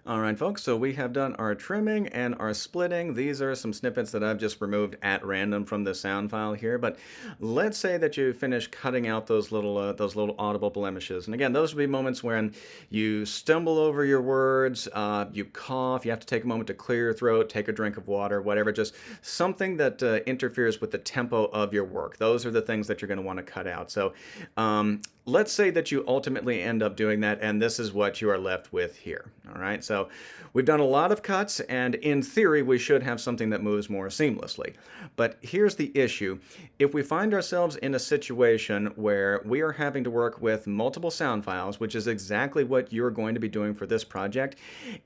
All right, folks, so we have done our trimming and our splitting. These are some snippets that I've just removed at random from the sound file here, but let's say that you finish cutting out those little audible blemishes. And again, those would be moments when you stumble over your words, you cough, you have to take a moment to clear your throat, take a drink of water, whatever, just something that interferes with the tempo of your work. Those are the things that you're going to want to cut out. So let's say that you ultimately end up doing that, and this is what you are left with here. All right, so we've done a lot of cuts, and in theory, we should have something that moves more seamlessly. But here's the issue. If we find ourselves in a situation where we are having to work with multiple sound files, which is exactly what you're going to be doing for this project,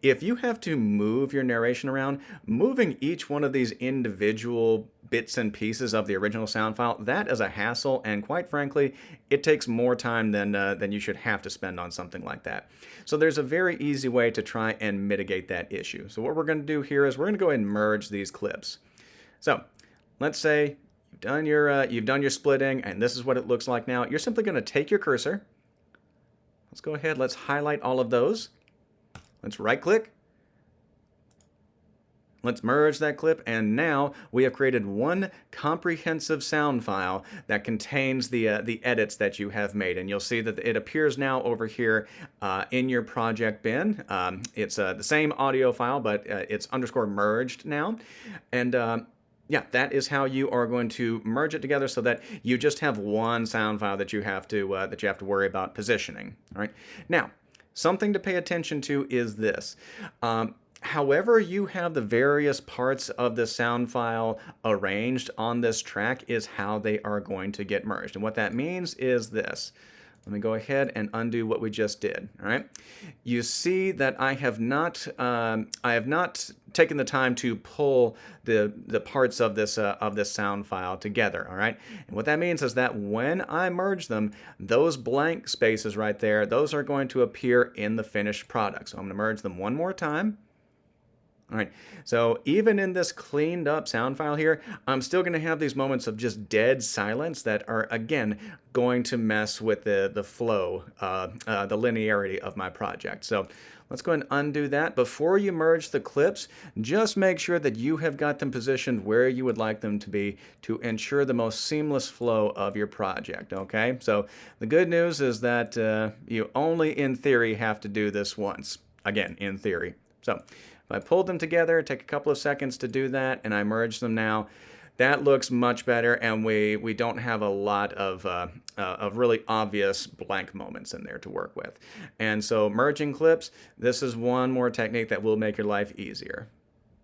if you have to move your narration around, moving each one of these individual bits and pieces of the original sound file, that is a hassle, and quite frankly, it takes more time than you should have to spend on something like that. So there's a very easy way to try and mitigate that issue. So what we're going to do here is we're going to go ahead and merge these clips. So let's say you've done your splitting, and this is what it looks like now. You're simply going to take your cursor. Let's go ahead, let's highlight all of those. Let's right click. Let's merge that clip, and now we have created one comprehensive sound file that contains the edits that you have made. And you'll see that it appears now over here in your project bin. It's the same audio file, but it's underscore merged now. And yeah, that is how you are going to merge it together so that you just have one sound file that you have to worry about positioning. All right. Now, something to pay attention to is this. However you have the various parts of the sound file arranged on this track is how they are going to get merged. And what that means is this. Let me go ahead and undo what we just did. All right. You see that I have not taken the time to pull the parts of this sound file together. All right. And what that means is that when I merge them, those blank spaces right there, those are going to appear in the finished product. So I'm going to merge them one more time. All right, so even in this cleaned up sound file here, I'm still going to have these moments of just dead silence that are, again, going to mess with the flow, the linearity of my project. So let's go ahead and undo that. Before you merge the clips, just make sure that you have got them positioned where you would like them to be to ensure the most seamless flow of your project, okay? So the good news is that you only, in theory, have to do this once. Again, in theory. So if I pulled them together, take a couple of seconds to do that, and I merge them now, that looks much better, and we don't have a lot of really obvious blank moments in there to work with. And so merging clips, this is one more technique that will make your life easier.